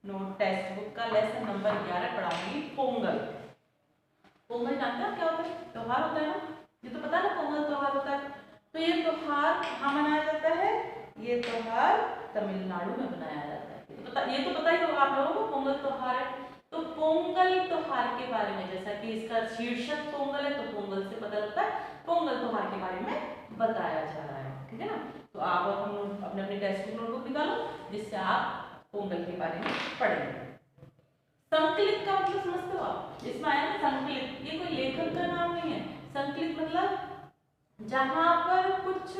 Note text book का lesson number 11 पढ़ाऊंगी Pongal. Pongal जानते हैं क्या होता है? त्योहार होता है ना, ये तो पता है ना पोंगल त्योहार होता है। तो ये त्योहार कहाँ मनाया जाता है? ये त्योहार तमिलनाडु में मनाया जाता है। ये तो पता ही होगा आप लोगों को पोंगल त्योहार है। तो पोंगल त्योहार के बारे में, जैसा कि इसका शीर्षक पोंगल है, तो पोंगल से पता लगता है पोंगल त्योहार के बारे में बताया जा रहा है, ठीक है ना। तो आप अपने अपने टेक्स्ट बुक नोटबुक निकालो जिससे आप पोंगल के बारे में पढ़ेंगे। संकलित का मतलब समझते हो आप? इसमें आया ना संकलित, ये कोई लेखक का नाम नहीं है। संकलित मतलब जहां पर कुछ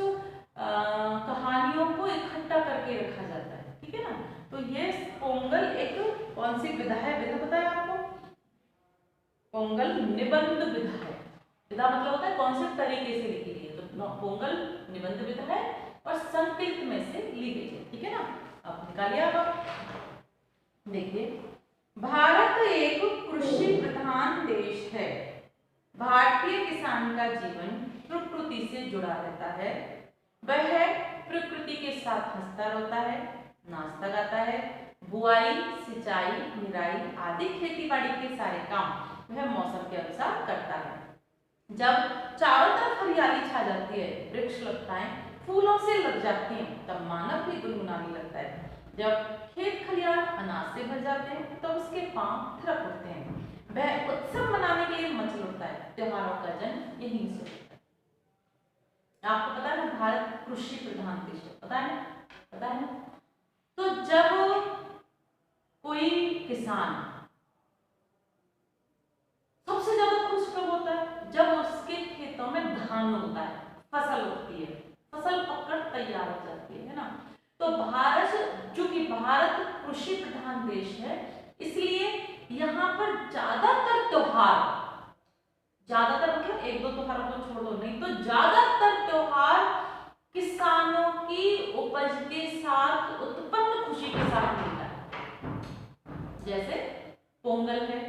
कहानियों को इकट्ठा करके रखा जाता है, ठीक है ना। तो ये पोंगल एक कौन सी विधा है? विधा पता है आपको? पोंगल निबंध विधा है। विधा मतलब होता है कौन से तरीके से लिखी गई है। तो पोंगल निबंध विधा है और संकलित में से ली गई है, ठीक है ना। अब निकालिए आप। देखिए, भारत एक कृषि प्रधान देश है। भारतीय किसान का जीवन प्रकृति से जुड़ा रहता है। वह प्रकृति के साथ हंसता रोता है, नाचता गाता है। बुआई, सिंचाई, निराई आदि खेतीबाड़ी के सारे काम वह मौसम के अनुसार करता है। जब चारों तरफ हरियाली छा जाती है, वृक्ष लताएं फूलों से लग जाती हैं, तब मानव भी गुनगुनाने लगता है। जब खेत खलियान अनाज से भर जाते हैं, तब उसके पांव थिरक उठते हैं। वह उत्सव मनाने के लिए मचल उठता है। त्योहारों का जन्म यहीं से होता है। आपको पता है ना भारत कृषि प्रधान देश है, पता है ना? पता है ना? तो जब कोई किसान सबसे ज्यादा खुश कब होता है? जब उसके खेतों में धान होता है, फसल होती है, फसल पककर तैयार हो जाती है ना। तो भारत, चूंकि भारत कृषि प्रधान देश है, इसलिए यहाँ पर ज्यादातर त्योहार, ज्यादातर मतलब एक दो त्योहारों को छोड़ दो, नहीं तो ज्यादातर त्योहार किसानों की उपज के साथ उत्पन्न खुशी के साथ मिलता है। जैसे पोंगल है,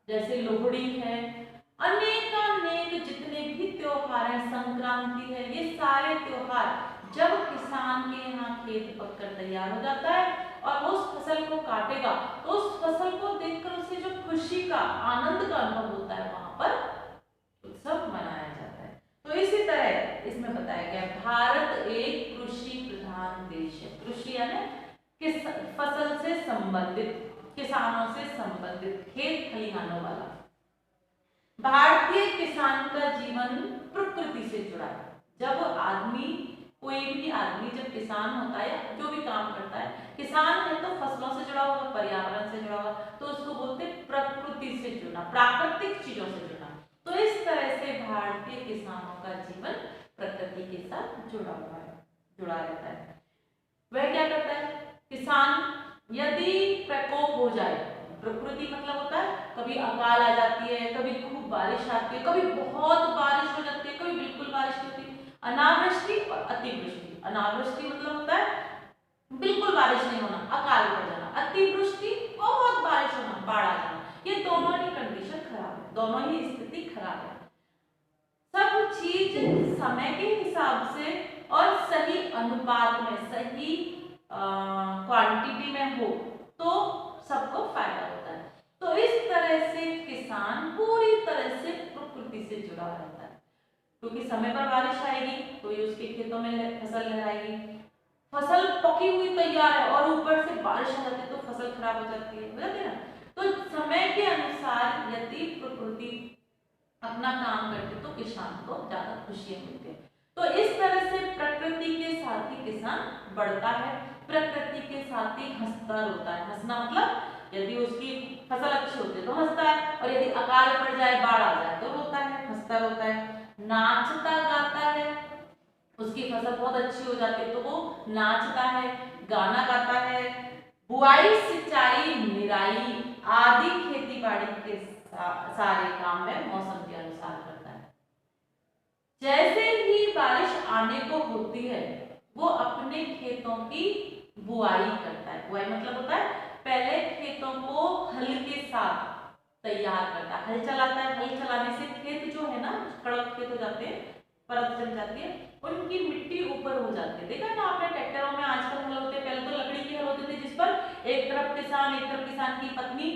जैसे लोहड़ी है, अनेक जितने भी त्योहार हैं, संक्रांति है, ये सारे त्योहार जब किसान के यहाँ खेत पककर तैयार हो जाता है और वो उस फसल को काटेगा, तो उस फसल को देखकर उसे जो खुशी का, आनंद का अनुभव होता है, वहां पर उत्सव मनाया जाता है। तो इसी तरह इसमें बताया गया भारत एक कृषि प्रधान देश है। कृषि यानी फसल से संबंधित, किसानों से संबंधित, खेत खलिहानों वाला। भारतीय किसान का जीवन प्रकृति से जुड़ा है। जब आदमी, कोई भी आदमी जब किसान होता है, जो भी काम करता है, किसान है तो फसलों से जुड़ा होगा, पर्यावरण से जुड़ा होगा, तो उसको बोलते हैं प्रकृति से जुड़ना, प्राकृतिक चीजों से जुड़ना। तो इस तरह से भारतीय किसानों का जीवन प्रकृति के साथ जुड़ा हुआ है, जुड़ा रहता है। वह क्या करता है? किसान यदि प्रकोप हो जाए, प्रकृति मतलब होता है कभी अकाल आ जाती है, कभी खूब बारिश आती है, कभी बहुत बारिश हो जाती है, कभी बिल्कुल बारिश नहीं होती, अनावृष्टि और अतिवृष्टि। अनावृष्टि मतलब होता है बिल्कुल बारिश नहीं होना, अकाल पड़ जाना। अतिवृष्टि बहुत बारिश होना, बाढ़ आ जाना। ये दोनों ही कंडीशन खराब है, दोनों ही स्थिति खराब है। सब चीज समय के हिसाब से और सही अनुपात में, सही क्वांटिटी में हो तो सबको फायदा होता है। तो इस तरह से किसान पूरी तरह से प्रकृति से जुड़ा रहता है, क्योंकि समय पर बारिश आएगी तो ये उसके खेतों में फसल लहराएगी। फसल पकी हुई तैयार है और ऊपर से बारिश आ जाती है तो फसल खराब हो जाती है ना। तो समय के अनुसार यदि प्रकृति अपना काम करते तो किसान को ज्यादा खुशियां मिलती है। तो इस तरह से प्रकृति के साथ ही किसान बढ़ता है, प्रकृति के साथ ही हंसता रोता है। हंसना मतलब यदि उसकी फसल अच्छी होती है तो हंसता है, और यदि अकाल पड़ जाए, बाढ़ आ जाए तो रोता है, हंसता रोता है। नाचता गाता है, उसकी फसल बहुत अच्छी हो जाती है तो वो नाचता है, गाना गाता है। बुआई, सिंचाई, निराई आदि खेती बाड़ी के सारे काम में मौसम के अनुसार करता है। जैसे ही बारिश आने को होती है, वो अपने खेतों की बुआई करता है। बुआई मतलब होता है पहले खेतों को हल के साथ तैयार करता है, हल चलाता है। हल चलाने से खेत जो है ना, कड़क खेत हो जाते हैं, परत जम जाती है, उनकी मिट्टी ऊपर हो जाती है। देखा ना आपने ट्रैक्टरों में आजकल हल होते हैं, पहले तो लकड़ी के हल होते थे जिस पर एक तरफ किसान की पत्नी,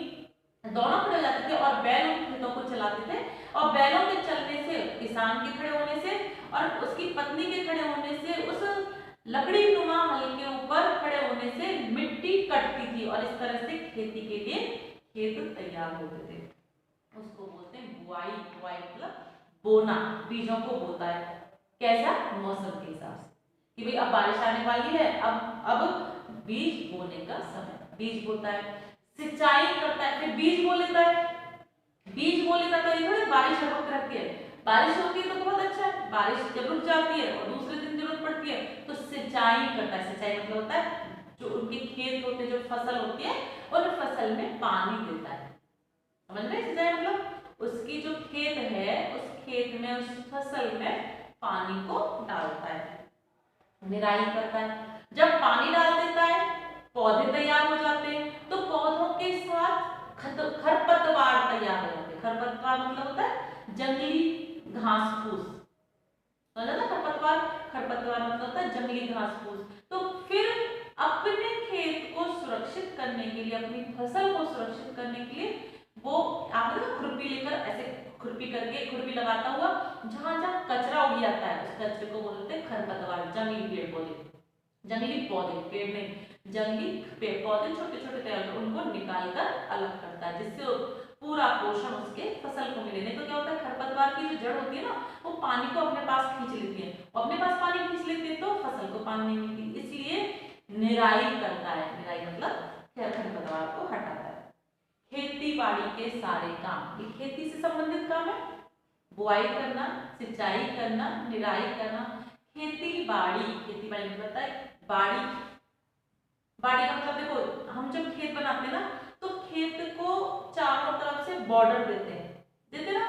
दोनों खड़े हो जाते थे और बैल उन खेतों को चलाते थे। और बैलों के चलने से, किसान के खड़े होने से और उसकी पत्नी के खड़े होने से, उस लकड़ी नुमा हल के ऊपर खड़े होने से मिट्टी कटती थी और इस तरह से खेती के लिए खेत तैयार होते थे। उसको बोलते हैं बुआई। बुआई मतलब बोना, बीजों को बोता है। कैसा? मौसम के हिसाब से कि भाई अब बारिश आने वाली है, अब बीज बोने का समय, बीज बोता है। सिंचाई करता है, फिर बीज बो लेता है। बीज बो लेता तो ये थोड़ी बारिश रुक रहती है, बारिश होती है तो बहुत अच्छा है। बारिश जब रुक जाती है और दूसरे दिन जरूरत पड़ती है तो सिंचाई करता है। सिंचाई मतलब होता है जो उनके खेत होते हैं, जो फसल होती है उन फसल में पानी देता है। समझ रहे? सिंचाई मतलब उसकी जो खेत है, उस खेत में, उस फसल में पानी को डालता है। निराई करता है, जब पानी डाल देता है पौधे तैयार हो जाते हैं, तो पौधों के साथ खरपतवार तैयार हो जाते हैं। खरपतवार मतलब होता है जंगली घास फूस। समझा ना? खरपतवार, खरपतवार मतलब होता है जंगली घास फूस। तो फिर अपने खेत को सुरक्षित करने के लिए, अपनी फसल को सुरक्षित करने के लिए वो आपने ना खुरपी लेकर ऐसे खुरपी करके, खुरपी लगाता हुआ जहां जहां कचरा उग जाता है उस कचरे को बोलते हैं खरपतवार। जंगली पेड़ पौधे, जंगली पौधे, पेड़ नहीं, जंगली पेड़ पौधे छोटे छोटे तैयार कर उनको निकाल कर अलग करता है, जिससे पूरा पोषण उसके फसल को मिले। नहीं तो क्या होता है, खरपतवार की जो जड़ होती है ना, वो पानी को अपने पास खींच लेती है, अपने पास पानी खींच लेती है तो फसल को पानी नहीं मिलती। इसलिए निराई करता है। निराई मतलब खरपतवार को हटाता है। खेती बाड़ी के सारे काम, ये खेती से संबंधित काम है। बुआई करना, सिंचाई करना, निराई करना। खेती बाड़ी, खेती बाड़ी मतलब होता है बाड़ी। बाड़ी का मतलब देखो, हम जब खेत बनाते हैं ना तो खेत को चारों तरफ से बॉर्डर देते ना।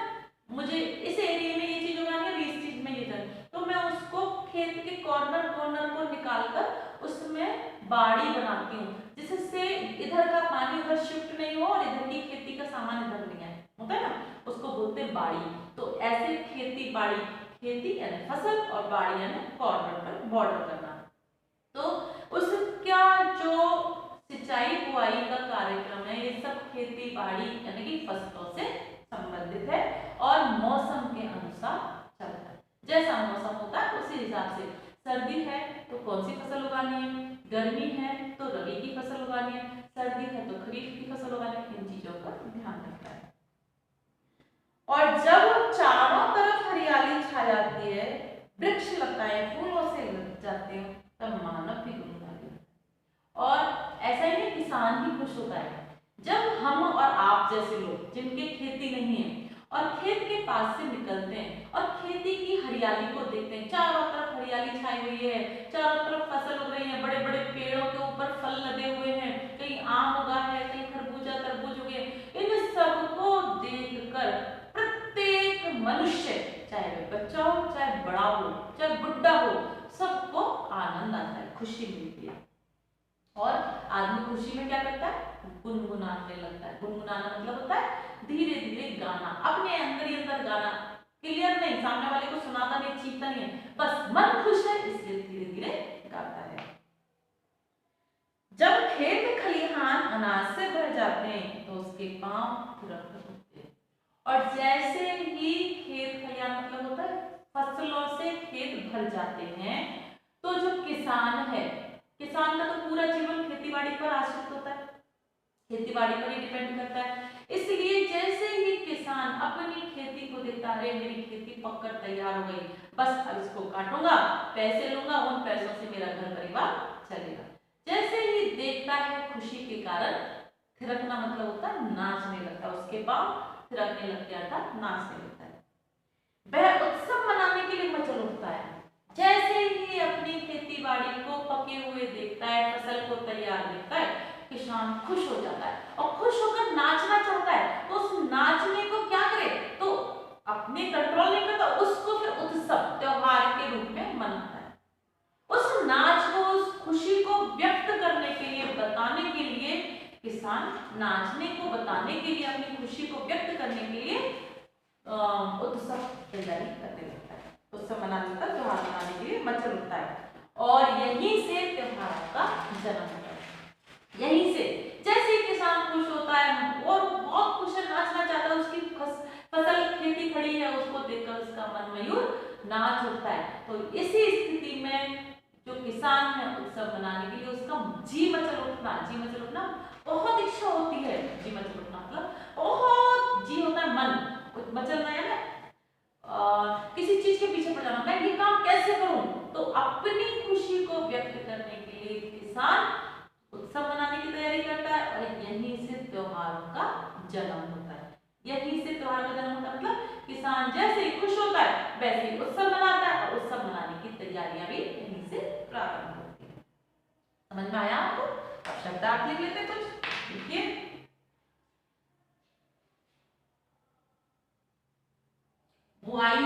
मुझे इस एरिया में ये चीज उगानी है, इस चीज में ये करना, तो मैं उसको खेत के कॉर्नर को निकालकर उसमें बाड़ी बनाती हूँ, जिससे इधर का पानी उधर शिफ्ट नहीं हो और इधर की खेती का सामान इधर नहीं आए, होता है ना, उसको बोलते हैं बाड़ी। तो ऐसे खेती बाड़ी, खेती यानी फसल और बाड़ी यानी कॉर्नर पर बॉर्डर करना। तो उसका जो सिंचाई बुआई का कार्यक्रम है, ये सब खेती बाड़ी यानी कि फसलों से संबंधित है और मौसम के अनुसार चलता है। जैसा मौसम होता है उसी हिसाब से, सर्दी है तो कौन सी फसल उगानी है, गर्मी है तो रबी की फसल उगानी है, सर्दी है तो खरीफ की फसल उगानी है, इन चीजों का ध्यान रखना है। और जब चारों तरफ हरियाली छा जाती है, वृक्ष लताएं फूलों से लग जाते हैं, तब मानव भी गुणगान है। और ऐसा ही नहीं, किसान भी खुश होता है जब हम और आप जैसे लोग जिनके खेती नहीं है और खेत के पास से निकलते हैं और खेती की हरियाली को देखते हैं। चारों तरफ हरियाली छाई हुई है, चारों तरफ फसल उग रही है, बड़े बड़े पेड़ों के ऊपर फल लगे हुए हैं, कहीं आम उगा है, कहीं खरबूजा तरबूज उगे। इन सबको देखकर प्रत्येक मनुष्य, चाहे वह बच्चा हो, चाहे बड़ा हो, चाहे बुढ़ा हो, सबको आनंद आता है, खुशी मिलती है। और आदमी खुशी में क्या करता है, गुनगुनाने लगता है। गुनगुनाना मतलब होता है धीरे धीरे गाना, अपने अंदर ही अंदर गाना, क्लियर नहीं, सामने वाले को सुनाता नहीं, चीखता नहीं है, बस मन खुश है इसलिए धीरे धीरे गाता है। जब खेत खलिहान अनाज से भर जाते हैं तो उसके पांव थिरकने लगते हैं। और जैसे ही खेत खलिहान मतलब होता है फसलों से खेत भर जाते हैं, तो जो किसान है, किसान का तो पूरा जीवन खेतीबाड़ी पर आश्रित होता है, खेतीबाड़ी पर ही डिपेंड करता है। इसलिए जैसे ही किसान अपनी खेती को देखता है, मेरी खेती पककर तैयार हो गई, बस अब इसको काटूंगा, पैसे लूंगा, उन पैसों से मेरा घर परिवार चलेगा, जैसे ही देखता है खुशी के कारण थिरकना मतलब होता है नाचने लगता है, उसके पांव थिरकने लगते हैं, अर्थात नाचने लगता है। वह उत्सव मनाने के लिए मचल उठता है। जैसे ही अपनी खेती बाड़ी को पके हुए देखता है, फसल को तैयार देखता है, किसान खुश हो जाता है और खुश होकर नाचना चाहता है। तो उस नाचने को क्या करे, तो अपने कंट्रोल नहीं करता, उसको फिर उत्सव त्योहार के रूप में मनाता है। उस नाच को, उस खुशी को व्यक्त करने के लिए, बताने के लिए, किसान नाचने को बताने के लिए, अपनी खुशी को व्यक्त करने के लिए उत्सव तैयारी करने लगता है, उत्सव मनाने का, त्योहार मनाने के लिए मचल उठता है। और यहीं से त्योहार का जन्म होता है। यहीं से जैसे ही किसान खुश होता है और बहुत खुश है, नाचना चाहता है, उसकी फसल खेती खड़ी है, उसको देखकर उसका मन मयूर नाच उठता है। तो इसी स्थिति में जो किसान है उत्सव मनाने के लिए उसका जी मचल उठना बहुत इच्छा होती है। जी मचल उठना मतलब बहुत जी होता है, मन मचलना है ना, किसी चीज के पीछे पड़ जाना, मैं ये काम कैसे करूं। तो अपनी खुशी को व्यक्त करने के लिए किसान उत्सव मनाने की तैयारी करता है और यहीं से त्योहारों का जन्म होता है। यहीं से त्योहार का जन्म होता है मतलब किसान जैसे ही खुश होता है वैसे ही उत्सव मनाता है और उत्सव मनाने की तैयारियां भी यहीं से प्रारंभ होती है। समझ में आया आपको? अब शब्दार्थ लिख लेते कुछ। देखिए, बुआई,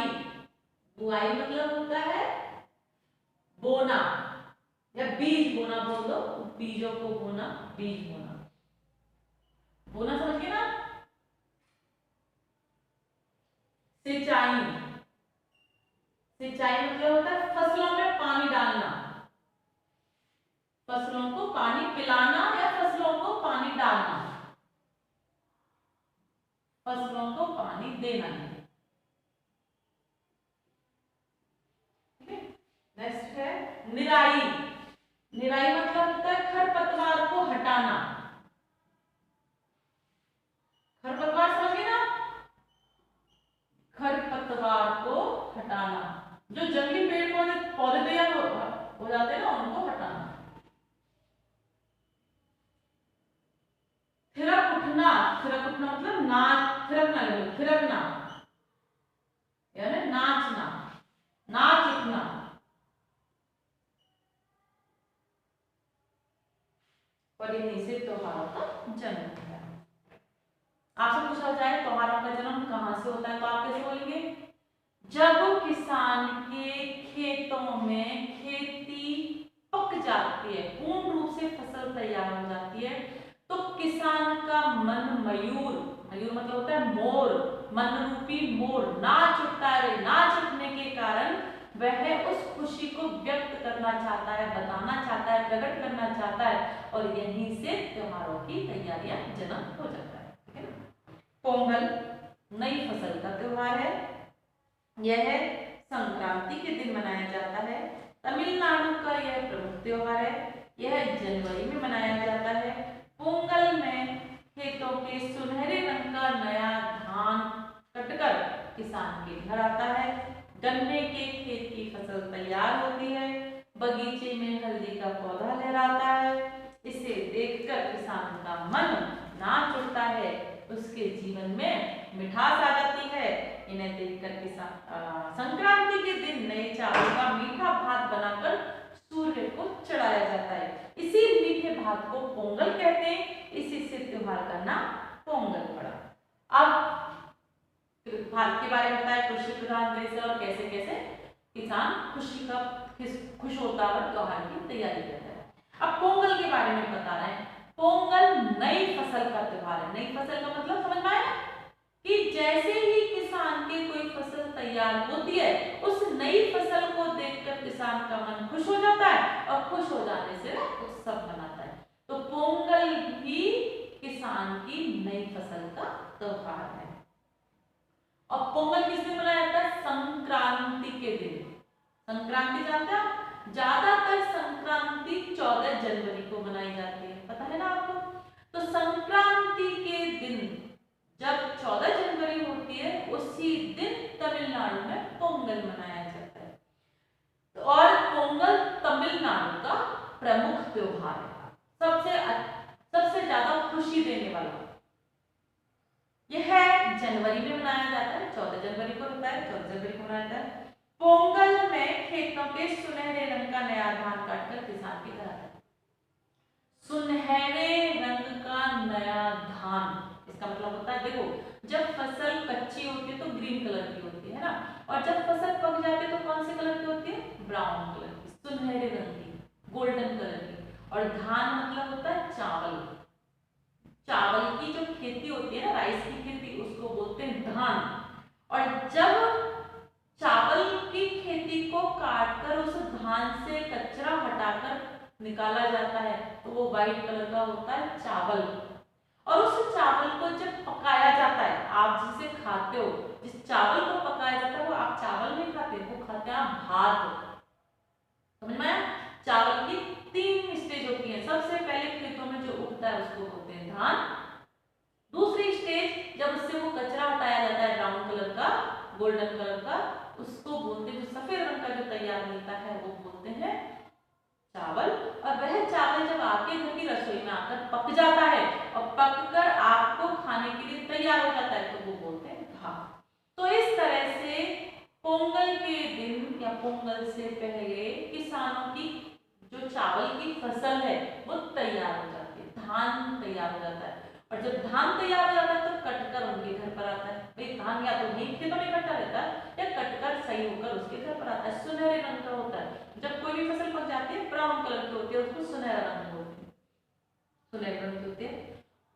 बुआई मतलब होता है बोना या बीज बोना, बोल दो, बीजों को बोना, बीज बोना, बोना समझ गए ना। सिंचाई, सिंचाई मतलब होता है फसलों में पानी डालना, फसलों को पानी पिलाना या फसलों को पानी डालना, फसलों को पानी देना है। ठीक है, नेक्स्ट है निराई, निराई मतलब होता है खरपतवार को हटाना, खरपतवार समझ गए ना, खरपतवार को हटाना, जो जंगली पेड़ पौधे पौधे तैयार हो जाते हैं ना उनको हटाना। थिरक उठना, थिरक उठना मतलब नाच, थिरकना नहीं, थिरकना यानी नाचना, नाच उठना। और यहीं से त्योहारों का जन्म होता है। आपसे पूछा जाए त्योहारों का जन्म कहां से होता है तो आप कैसे बोलेंगे? जब किसान के खेतों में खेती पक जाती है, पूर्ण रूप से फसल तैयार हो जाती है, तो किसान का मन मयूर, मयूर मतलब होता है मोर, मन रूपी मोर नाच उठता है। नाच उठने के कारण वह उस खुशी को व्यक्त करना चाहता है, बताना चाहता है, प्रकट करना चाहता है और यहीं से त्योहारों की तैयारियां जन्म हो जाता है। ठीक है ना। पोंगल नई फसल का त्योहार है। यह संक्रांति के दिन मनाया जाता है। तमिलनाडु का यह प्रमुख त्योहार है। यह जनवरी में मनाया जाता है। पोंगल में खेतों के सुनहरे रंग का नया धान कटकर किसान के घर आता है। गन्ने के खेत की फसल तैयार होती है। बगीचे में हल्दी का पौधा लहराता है। इसे देखकर किसान का मन नाच उठता है, उसके जीवन में मिठास आ जाती है। इन्हें देखकर किसान संक्रांति के दिन नए चावल का मीठा भात बनाकर सूर्य को चढ़ाया जाता है। इसी मीठे भात को पोंगल कहते हैं। इसी से त्योहार का नाम पोंगल पड़ा। अब भारत के बारे में बताया, कृषि प्रधान देश है और कैसे कैसे किसान खुश होता है, त्योहार की तैयारी करता है। अब पोंगल के बारे में बता रहे हैं। पोंगल नई फसल का त्योहार है। नई फसल का मतलब समझ में आया कि जैसे ही किसान के कोई फसल तैयार होती है, उस नई फसल को देखकर किसान का मन खुश हो जाता है और खुश हो जाने से उत्सव मनाता है। तो पोंगल भी किसान की नई फसल का त्योहार है। और पोंगल किस दिन मनाया जाता है? संक्रांति के दिन। संक्रांति जानते हो? ज्यादातर संक्रांति 14 जनवरी को मनाई जाती है, पता है ना आपको। तो संक्रांति के दिन जब 14 जनवरी होती है, उसी दिन तमिलनाडु में पोंगल मनाया जाता है। और पोंगल तमिलनाडु का प्रमुख त्योहार है, सबसे ज्यादा खुशी देने वाला। यह जनवरी में मनाया जाता है, 14 जनवरी को होता है, 14 जनवरी को मनाया जाता है। पोंगल में खेतों के सुनहरे रंग का नया धान काटकर किसान के घर आता है। सुनहरे रंग का नया धान, इसका मतलब होता है, देखो जब फसल कच्ची होती है तो ग्रीन कलर की होती है ना, और जब फसल पक जाती है तो कौन से कलर की होती है? ब्राउन कलर की, सुनहरे रंग की, गोल्डन कलर की। और धान मतलब होता है चावल। चावल की जो खेती होती है ना, राइस की खेती, उसको बोलते हैं धान। और जब चावल की खेती को काटकर उस धान से कचरा हटाकर निकाला जाता है तो वो व्हाइट कलर का होता है चावल। और उस चावल को जब पकाया जाता है, आप जिसे खाते हो, जिस चावल को पकाया जाता है वो आप चावल नहीं खाते, वो खाते हैं आप भात। समझ में आया? चावल की 3 स्टेज होती है। सबसे पहले खेतों में जो उगता है उसको बोलते हैं धान। दूसरी स्टेज जब उससे वो कचरा हटाया जाता है ब्राउन कलर का, गोल्डन कलर का, उसको बोलते हैं, जो सफेद रंग का जो तैयार मिलता है वो बोलते हैं चावल। और वह चावल जब आपके घर की रसोई में आकर पक जाता है और पककर आपको खाने के लिए तैयार हो जाता है तो वो बोलते हैं भात। तो इस तरह से पोंगल के दिन या पोंगल से पहले किसानों की जो चावल की फसल है वो तैयार हो जाती है, धान तैयार हो जाता है। और जब धान तैयार हो जाता है तो कटकर उनके घर पर आता है। भाई धान या तो नहीं खेतों में इकट्ठा रहता है या कटकर सही होकर उसके घर पर आता है। सुनहरे रंग का होता है। जब कोई भी फसल पक जाती है ब्राउन कलर की होती है, उसको सुनहरा रंग बोलते हैं, सुनहरे रंग की होती है।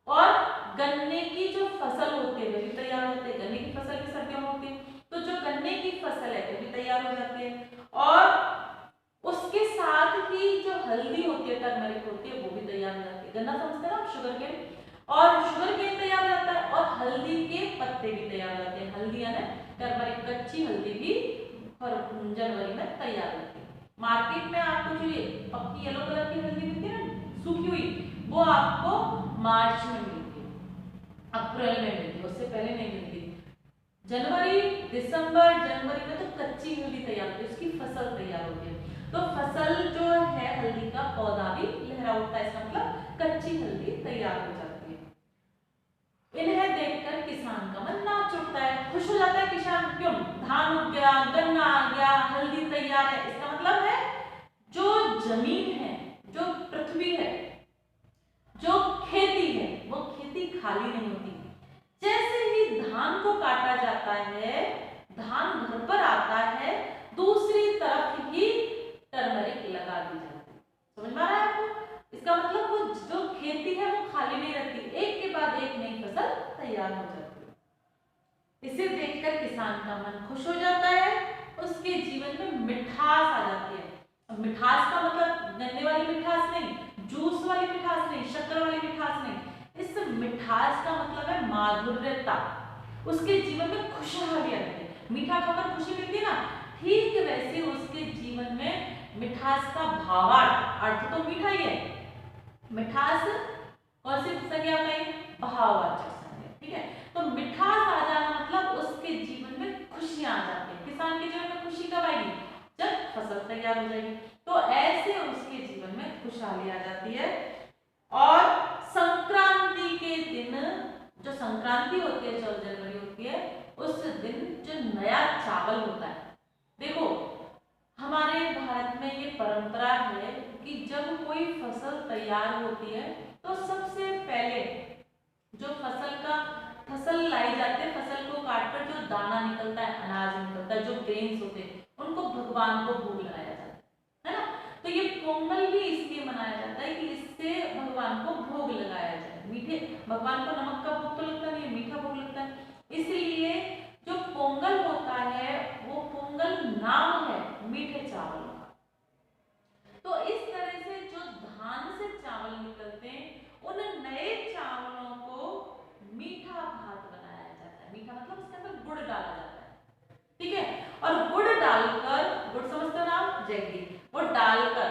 और गन्ने की जो फसल होती है वे भी तैयार होते हैं। गन्ने की फसल भी सर्दियों में होती है, तो जो गन्ने की फसल है वो भी तैयार हो जाती है। और उसके साथ ही जो हल्दी होती है, टर्मरिक होती है, वो भी तैयार हो जाती है। गन्ना समझते हैं आप, शुगर केन, और शुगर केन तैयार हो जाता है और हल्दी के पत्ते भी तैयार हो जाते हैं। हल्दी यानी टर्मरिक, कच्ची हल्दी भी जनवरी में तैयार होती है। मार्केट में आपको जो पक्की येलो कलर की हल्दी मिलती है ना, सूखी हुई, वो आपको मार्च में मिलती है, अप्रैल में मिलती है, उससे पहले नहीं मिलती। जनवरी, दिसंबर, जनवरी में तो कच्ची हल्दी तैयार होती है, उसकी फसल तैयार होती है। तो फसल जो है हल्दी का पौधा भी लहरा उठता है, इसका मतलब कच्ची हल्दी तैयार हो जाती है। इन्हें देखकर किसान का मन नाच उठता है, खुश हो जाता है किसान। क्यों? धान उग गया, गन्ना आ गया, हल्दी तैयार है। इसका मतलब है जो जमीन है, जो पृथ्वी है, जो खेती है, वो खेती खाली नहीं होती। जैसे ही धान को काटा जाता है, धान घर पर आता है, दूसरी तरफ ही टर्मरिक लगा दी जाती है। समझ में आ रहा है आपको? इसका मतलब वो जो खेती है वो खाली नहीं रहती, एक के बाद एक नई फसल तैयार हो जाती है। इसे देखकर किसान का मन खुश हो जाता है, उसके जीवन में मिठास आ जाती है। अब मिठास का मतलब गन्ने वाली मिठास नहीं, जूस वाली मिठास नहीं, शक्कर वाली मिठास नहीं, इस मिठास का मतलब है माधुर्यता। उसके जीवन में खुशहाली आती है। मीठा खाकर खुशी मिलती है ना, ठीक वैसे उसके जीवन में मिठास का भावार्थ, अर्थ तो मीठा ही है, मिठास कौन सी संज्ञा है? भाववाचक संज्ञा। ठीक है, तो मिठास आ जाना मतलब उसके जीवन में खुशियां आ जाती है। किसान के जीवन में खुशी कब आएगी? जब फसल तैयार हो जाएगी। तो ऐसे उसके जीवन में खुशहाली आ जाती है। और संक्रांति के दिन, जो संक्रांति होती है 14 जनवरी होती है, उस दिन जो नया चावल होता है, देखो हमारे भारत में ये परंपरा है कि जब कोई फसल तैयार होती है तो सबसे पहले जो फसल लाई जाती है, फसल को काटकर जो दाना निकलता है, अनाज निकलता है, जो ग्रेन्स होते हैं, उनको भगवान को भोग लगाया जाता है ना। तो ये पोंगल भी इसलिए मनाया जाता है कि इससे भगवान को भोग लगाया जाए। मीठे, भगवान को नमक का भोग तो लगता नहीं है, मीठा भोग लगता है। इसलिए जो पोंगल होता है वो पोंगल नाम है मीठे चावलों का। तो इस तरह से जो धान से चावल निकलते हैं, उन नए चावलों को मीठा भात बनाया जाता है। मीठा मतलब उसके अंदर गुड़ डाला जाता है, ठीक है। और गुड़ डालकर, गुड़ समझते हो ना आप, जैगरी, वो डालकर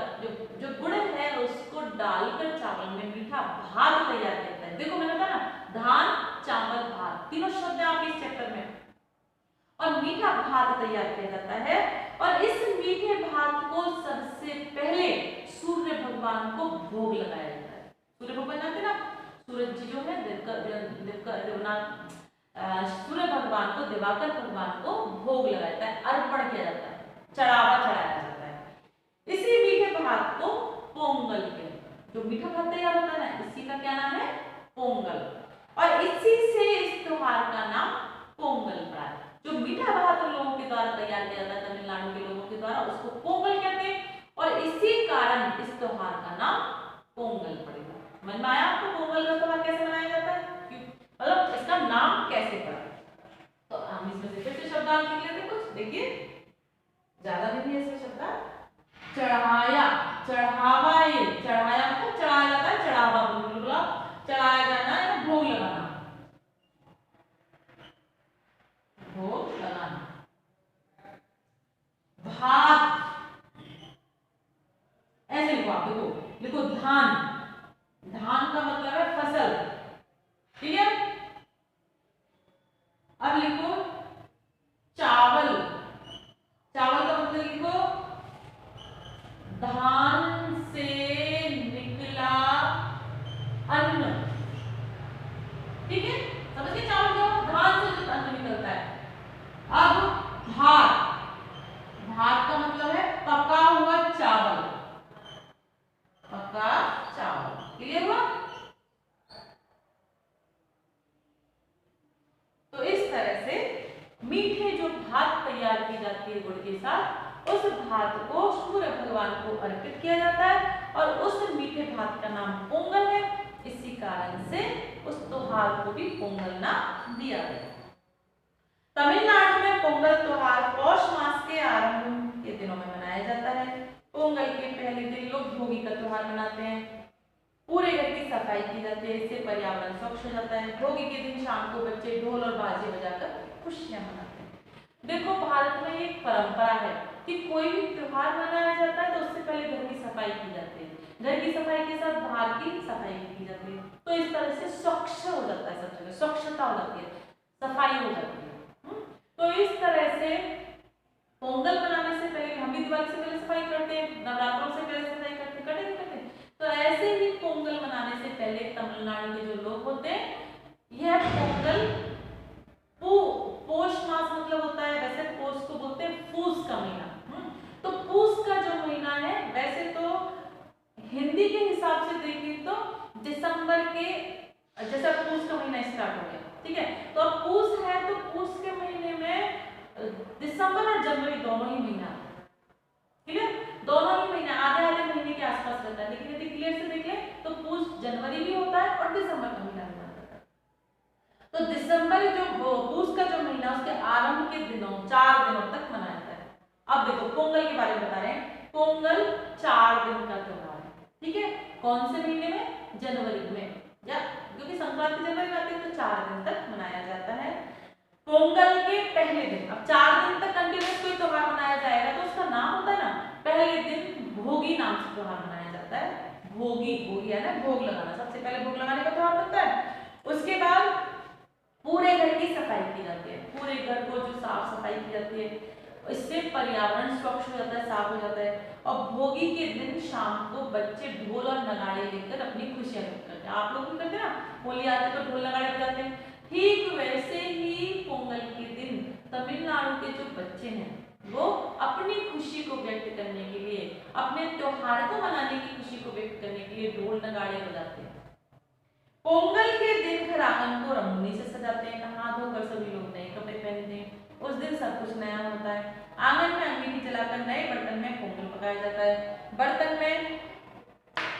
जो गुड़ है उसको डालकर चावल में मीठा भात तैयार करता है। देखो मैंने बताया ना, धान, चावल, भात, तीनों शब्द आप इस चैप्टर में, और मीठा भात तैयार किया जाता है। और इस मीठे भात को सबसे पहले सूर्य भगवान को भोग लगाया जाता है। सूर्य भगवान जानते ना, सूरज जी जो है सूर्य भगवान को, दिवाकर भगवान को भोग लगाया जाता है, अर्पण किया जाता है, चढ़ावा चढ़ाया जाता है। इसी मीठे भात को पोंगल कहते हैं। जो मीठा भात तैयार होता है ना, इसी का क्या नाम है? पोंगल। और इसी से इस त्योहार का नाम पोंगल पड़ा है। जो मीठा भात लोगों के द्वारा तैयार किया जाता है, तमिलनाडु के लोगों के द्वारा, उसको पोंगल कहते हैं। और इसी कारण इस त्योहार का नाम पोंगल पड़ेगा। समझ में आया आपको पोंगल का त्योहार कैसे मनाया जाता है, मतलब इसका नाम कैसे पड़ा? तो हम इसमें से फिर से शब्दार्थ लिख लेते कुछ, देखिए ज्यादा नहीं है इसमें शब्दार्थ। चढ़ाया, चढ़ावा, ये चढ़ाया मतलब चढ़ाया जाता है, चढ़ावा बोला, चढ़ाया जाना या भोग लगाना, भोग लगाना। भात, ऐसे लिखो आप, देखो लिखो धान, धान का मतलब है फसल, ठीक है। अब लिखो चावल, चावल का मतलब लिखो धान से निकला अन्न, ठीक है, समझ गए चावल क्या, धान से जो अन्न निकलता है। अब भात, भात का मतलब है पका हुआ चावल, पका चावल, क्लियर हुआ। तो इस तरह से मीठे जो भात तैयार की जाती है गुड़ के साथ, उस भात को सूर्य भगवान को अर्पित किया जाता है और उस मीठे भात का नाम पोंगल है। इसी कारण से उस त्योहार को भी पोंगल नाम दिया गया। तमिलनाडु में पोंगल त्योहार पौष मास के आरंभ के दिनों में मनाया जाता है। पोंगल के पहले दिन लोग भोगी का त्योहार मनाते हैं, पूरे घर की सफाई की जाती है, इससे पर्यावरण स्वच्छ हो जाता है। भोगी के दिन शाम को बच्चे ढोल और बाजे बजाकर खुशियां मनाते हैं। देखो भारत में एक परंपरा है कि कोई भी त्योहार मनाया जाता है तो उससे पहले घर की सफाई की जाती है, घर की सफाई के साथ बाहर की सफाई की जाती है, तो इस तरह से स्वच्छ हो जाता है, सब जगह स्वच्छता हो जाती है, सफाई हो जाती है। तो इस तरह से पोंगल मनाने से पहले, हम भी दिवाली से पहले सफाई करते हैं, नवरात्रों से पहले सफाई करते हैं, तो ऐसे ही पोंगल मनाने से पहले तमिलनाडु के जो लोग होते हैं, यह पोंगल पौष मास मतलब होता है, वैसे पौष को बोलते हैं पूस का महीना। तो पूस का जो महीना है, वैसे तो हिंदी के हिसाब से देखें तो दिसंबर के, जैसा पूस का महीना स्टार्ट हो गया, ठीक है, तो अब पूस है तो पूस के महीने में दिसंबर और जनवरी दोनों ही महीना, ठीक है, दोनों ही महीना आधे आधे महीने के आसपास रहता है। लेकिन यदि क्लियर से देख ले तो पूस जनवरी भी होता है और दिसंबर का महीना भी होता है। तो दिसंबर जो पूस का जो महीना, उसके आरंभ के दिनों 4 दिनों तक मनाया जाता है। अब देखो पोंगल के बारे में बता रहे हैं। पोंगल 4 दिन का त्योहार है, ठीक है, कौन से महीने में, जनवरी में, या क्योंकि संक्रांति जनवरी में आती है तो 4 दिन तक मनाया जाता है। पोंगल के पहले दिन, अब 4 दिन तक कंटिन्यूस कोई त्योहार मनाया जाएगा तो उसका नाम होता है ना, पहले दिन भोगी नाम से त्योहार मनाया जाता है। भोगी, भोगी है ना भोग लगाना, सबसे पहले भोग लगाने का त्योहार होता है। उसके बाद पूरे घर की सफाई की जाती है, पूरे घर को जो साफ सफाई की जाती है, इससे पर्यावरण स्वच्छ हो जाता है, साफ हो जाता है। और भोगी के दिन शाम को बच्चे ढोल और नगाड़े लेकर अपनी खुशियां व्यक्त करते हैं। आप लोग भी करते हैं ना, होली आते तो ढोल नगाड़े बजाते हैं, ठीक वैसे ही पोंगल के दिन तमिलनाडु के जो बच्चे हैं वो अपनी खुशी को व्यक्त करने के लिए, अपने त्योहार को मनाने की खुशी को व्यक्त करने के लिए ढोल नगाड़े बजाते हैं। पोंगल के दिन घर आंगन को रंगोली से सजाते हैं, नहा धोकर सभी लोग नए कपड़े पहनते हैं, उस दिन सब कुछ नया होता है। आंगन में अंगीठी जलाकर नए बर्तन में पोंगल पकाया जाता है। बर्तन में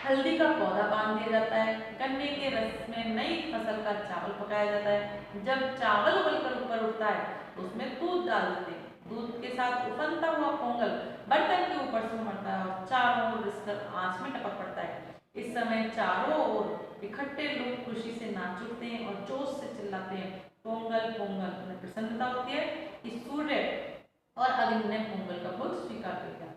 हल्दी का पौधा बांध दिया जाता है। गन्ने के रस में नई फसल का चावल पकाया जाता है। जब चावल उबलकर ऊपर उठता है तो उसमें दूध डाल देते हैं। दूध के साथ उफनता हुआ पोंगल बर्तन के ऊपर से उमड़ता है और चारों ओर रिसकर आंच में टपक पड़ता है। इस समय चारों ओर इकट्ठे लोग खुशी से नाच उठते हैं और जोश से चिल्लाते हैं, पोंगल पोंगल। उन्हें प्रसन्नता होती है कि सूर्य और अग्नि ने पोंगल का भोग स्वीकार कर लिया।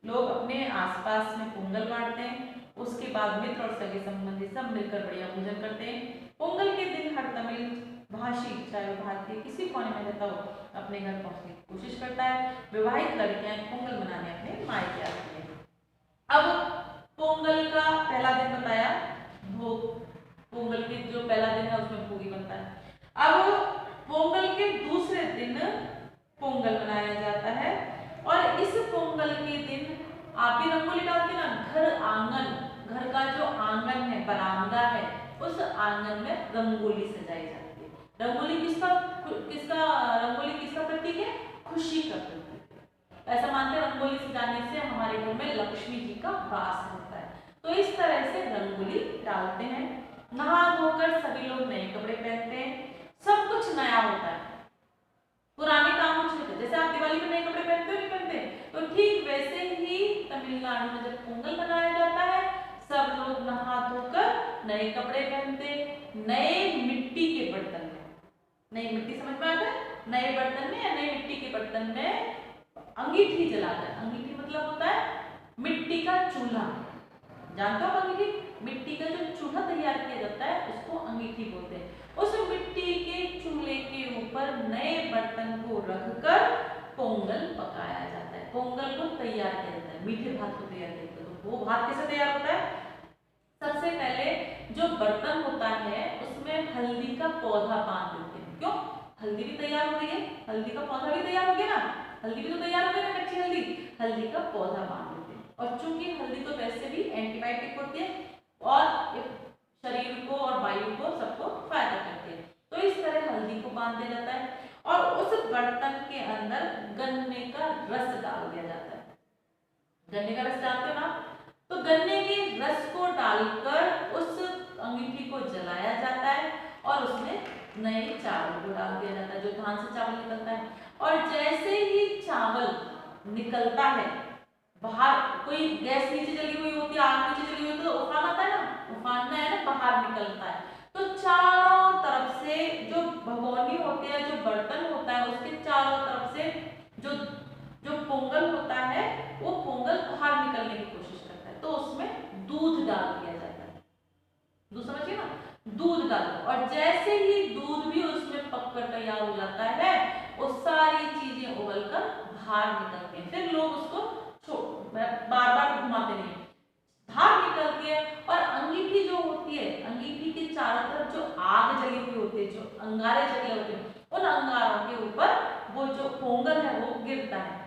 लोग अपने आसपास में पोंगल बांटते हैं। उसके बाद मित्र और सगे संबंधी सब मिलकर बढ़िया पूजन करते हैं। पोंगल के दिन हर तमिल भाषी, चाहे वो भारत के किसी कोने में रहता हो, अपने घर पहुंचने की कोशिश करता है। विवाहित लड़कियां पोंगल मनाने अपने मायके आती हैं। अब पोंगल का पहला दिन बताया भोग, पोंगल के जो पहला दिन है उसमें भोगी बनता है। अब पोंगल के दूसरे दिन पोंगल मनाया जाता है और इस पोंगल के दिन आप भी रंगोली डालते हैं ना, घर आंगन, घर का जो आंगन है, बरामदा है, उस आंगन में रंगोली सजाई जाती है। रंगोली किसका रंगोली किसका प्रतीक है? खुशी का प्रतीक है। ऐसा मानते हैं रंगोली सजाने से हमारे घर में लक्ष्मी जी का वास होता है। तो इस तरह से रंगोली डालते हैं। नहा धोकर सभी लोग नए कपड़े पहनते हैं, सब कुछ नया होता है। पुराने कामों से, जैसे आप दिवाली में नए कपड़े पहनते हो नहीं पहनते, तो ठीक वैसे ही तमिलनाडु में जब पोंगल मनाया जाता है, सब लोग नहा धोकर नए कपड़े पहनते, नए मिट्टी के बर्तन में, नई मिट्टी समझ में आता है, नए बर्तन में या नए मिट्टी के बर्तन में अंगीठी जलाकर, अंगीठी मतलब होता है मिट्टी का चूल्हा, जानते हो अंगीठी, मिट्टी का जो चूल्हा तैयार किया जाता है उसको अंगीठी बोलते हैं। उस मिट्टी के चूल्हे के ऊपर नए बर्तन को रखकर पोंगल पकाया जाता है, पोंगल को तैयार किया जाता है, मीठे भात को तैयार किया जाता है। तो वो भात कैसे तैयार होता है? सबसे पहले जो बर्तन होता है उसमें हल्दी का पौधा बांध देते हैं। क्यों? हल्दी भी तैयार हो रही है, हल्दी का पौधा भी तैयार हो गया ना, हल्दी भी तो तैयार हो गया ना, कच्ची हल्दी, हल्दी का पौधा बांध देते हैं। और चूंकि हल्दी तो वैसे भी एंटीबायोटिक होती है और शरीर को और वायु को सबको फायदा करती है, तो इस तरह हल्दी को बांध दिया जाता है और उस बर्तन के अंदर गन्ने का रस डाल दिया जाता है। गन्ने का रस डालते हो ना, तो गन्ने के रस को डालकर उस अंगीठी को जलाया जाता है और उसमें नए चावल को डाल दिया जाता है, जो धान से चावल निकलता है। और जैसे ही चावल निकलता है बाहर, कोई गैस नीचे जली हुई होती है, आग नीचे जली हुई होती है, तो उफान आता है ना, उफान है ना, बाहर निकलता है, तो चारों तरफ से जो भगोनी होती है, जो बर्तन होता है, उसके चारों तरफ से जो जो पोंगल होता है वो पोंगल बाहर निकलने की कोशिश करता है, तो उसमें दूध डाल दिया जाता है। दूध समझिए ना, दूध डाल दो और जैसे ही दूध भी उसमें पककर तैयार हो जाता है, वो सारी चीजें उबलकर बाहर निकलती हैं। फिर लोग उसको बार बार घुमाते नहीं, बाहर निकलती है और अंगीठी जो होती है, अंगीठी के चारों तरफ जो आग जली हुई होती है, जो अंगारे जले होते हैं, उन अंगारों के ऊपर वो जो पोंगल है वो गिरता है।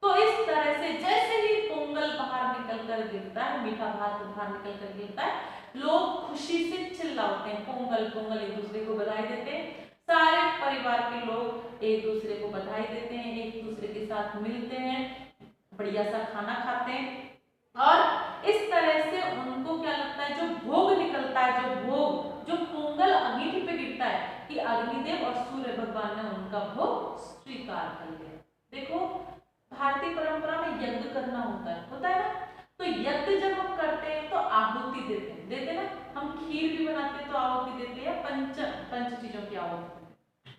तो इस तरह से जैसे ही पोंगल बाहर निकलकर गिरता है, मीठा भात बाहर निकलकर गिरता है, लोग खुशी से चिल्लाते हैं पोंगल पोंगल, एक दूसरे को बधाई देते हैं। सारे परिवार के लोग एक दूसरे को बधाई देते हैं, एक दूसरे के साथ मिलते हैं, बढ़िया सा खाना खाते हैं और इस तरह से उनको क्या लगता है, जो भोग निकलता है, जो भोग जो पोंगल अंगीठी पे गिरता है, कि अग्निदेव और सूर्य भगवान ने उनका भोग स्वीकार कर लिया। देखो भारतीय परंपरा में यज्ञ करना होता है ना, तो यज्ञ जब हम करते हैं तो आहुति देते ना, हम खीर भी बनाते हैं तो आहुति देते हैं, पंच चीजों की आहुति।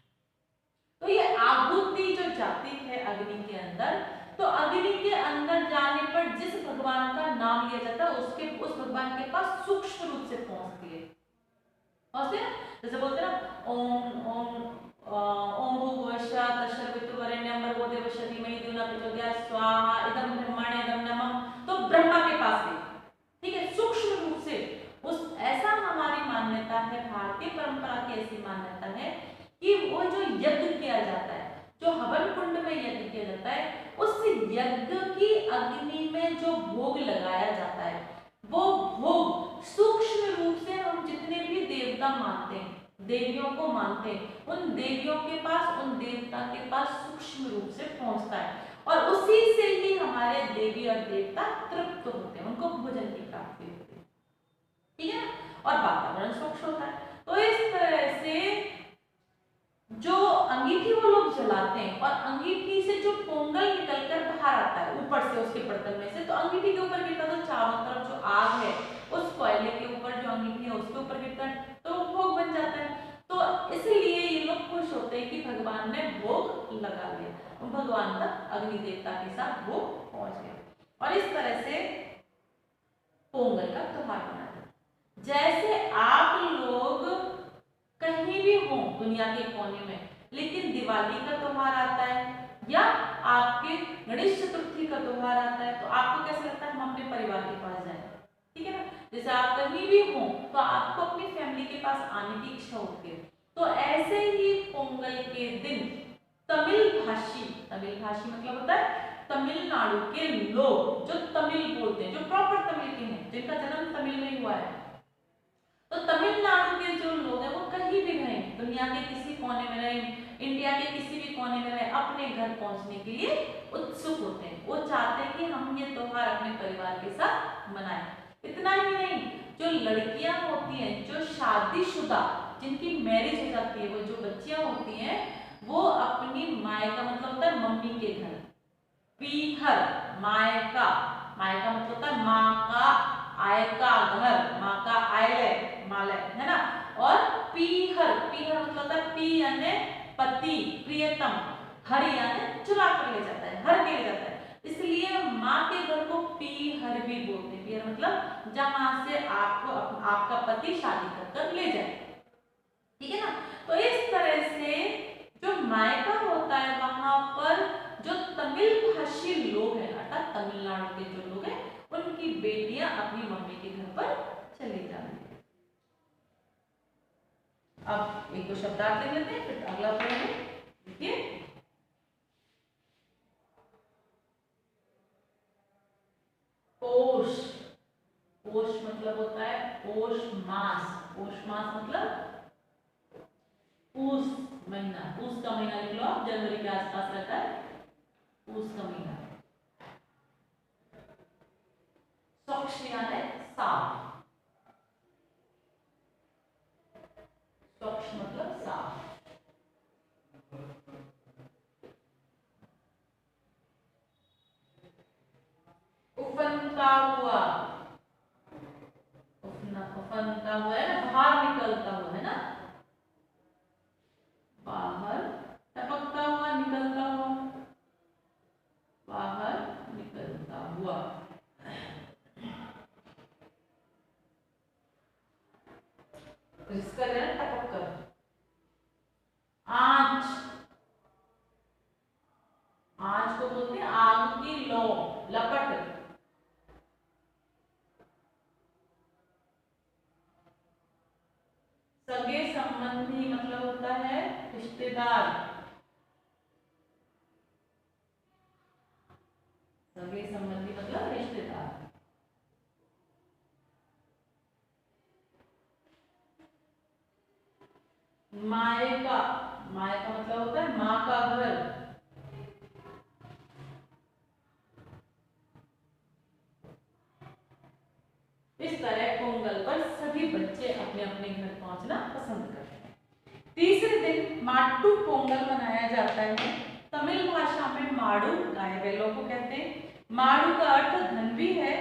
तो ये आहुति जो जाती है अग्नि के अंदर, तो अग्नि के अंदर जाने पर जिस भगवान का नाम लिया जाता है उस भगवान के पास सूक्ष्म रूप से पहुंचती है, पहुंचते हैं। जैसे बोलते हैं ना ओम ओम ओम भूर्भुवस्सुः तत्सवितुर्वरेण्यं भर्गो देवस्य धीमहि धियो न प्रचोदयात् स्वाहा इदं ब्रह्मणे इदं नमः, तो ब्रह्मा के पास है, ठीक है, सूक्ष्म रूप से उस, ऐसा हमारी मान्यता है, भारतीय परंपरा की ऐसी मान्यता है कि वो जो यज्ञ किया जाता है, जो हवन कुंड में यज्ञ किया जाता है, उस यज्ञ की अग्नि में जो भोग लगाया जाता है, वो भोग सूक्ष्म रूप से हम जितने भी देवता मानते हैं, देवियों को मानते हैं, उन देवियों के पास, उन देवता के पास सूक्ष्म रूप से पहुंचता है और उसी से ही हमारे देवी और देवता तृप्त होते हैं, उनको भोजन की प्राप्ति होती है, ठीक है ना, और वातावरण स्वच्छ होता है। तो इस तरह से जो अंगीठी वो लोग जलाते हैं और अंगीठी से जो पोंगल निकलकर बाहर आता है ऊपर से उसके बर्तन में से, तो अंगीठी के ऊपर गिरता है, तो चारों तरफ जो आग है उस कोयले के ऊपर जो अंगीठी है उसके ऊपर गिरता है, तो वो भोग बन जाता है। तो इसलिए ये लोग खुश होते हैं कि भगवान ने भोग लगा लिया, भगवान तक अग्नि देवता के साथ वो पहुंच गया। और इस तरह से पोंगल का त्योहार मनाते हैं। जैसे आप लोग कहीं भी हो दुनिया के कोने में, लेकिन दिवाली का त्योहार आता है या आपके गणेश चतुर्थी का त्योहार आता है, तो आपको कैसा लगता है हम अपने परिवार के पास जाएं, ठीक है ना। जैसे आप कहीं भी हो तो आपको अपनी फैमिली के पास आने की इच्छा होती है, तो ऐसे ही पोंगल के दिन तमिल भाषी मतलब होता है तमिलनाडु के लोग जो तमिल बोलते हैं, जो प्रॉपर तमिल के हैं, जिनका जन्म तमिल में हुआ है, तो तमिलनाडु के जो लोग हैं वो कहीं भी रहें, दुनिया के किसी कोने में रहें, इंडिया के किसी भी कोने में रहें, अपने घर पहुंचने के लिए उत्सुक होते हैं। वो चाहते हैं कि हम ये त्योहार अपने परिवार के साथ मनाएं। इतना ही नहीं, जो लड़कियां होती हैं, जो शादीशुदा, जिनकी मैरिज हो जाती है, वो जो बच्चियां होती हैं, वो अपनी मायका मतलब होता है मम्मी के घर, पीहर मायका, मायका मतलब होता है माँ का, आयका घर, माँ का आयले मालय, है ना। और पीहर, पीहर मतलब होता है पी यानी पति प्रियतम, हर यानी चुरा कर ले जाता है, हर के ले जाता है, इसलिए माँ के घर को पीहर भी बोलते हैं। पीहर मतलब जहां से आपको आपका पति शादी कर ले जाए, ठीक है ना। तो इस तरह से जो मायका होता है वहां पर जो तमिल भाषी लोग हैं अर्थात तमिलनाडु के जो लोग हैं उनकी बेटियां अपनी मम्मी के घर पर चली जाती है। अब एक दो शब्दार्थ देख लेते हैं फिर अगला पढ़ेंगे। देखिए पोष, पोष मतलब होता है पोष मास, पोष मास मतलब पूस महीना, पूस का महीना लिख लो आप, जनवरी के आसपास रहता है पूस का महीना। स्वच्छ यानी साफ, स्वच्छ मतलब साफ। उफनता हुआ, उफनता हुआ है ना, बाहर निकलता हुआ, है ना, बाहर, टपकता हुआ, निकलता हुआ, बाहर निकलता हुआ। इसका लेना टपक कर। आंच, आंच को बोलते हैं आग की लौ, लपट। सगे संबंधी मतलब होता है रिश्तेदार, सगे संबंधी मतलब रिश्तेदार। मायका, मायका मतलब होता है माँ का घर, इस तरह पोंगल पर सभी बच्चे अपने अपने घर पहुंचना पसंद करते हैं। तीसरे दिन माट्टू पोंगल मनाया जाता है। तमिल भाषा में माड़ू गाय बैलों को कहते हैं। माड़ू का अर्थ धन भी है।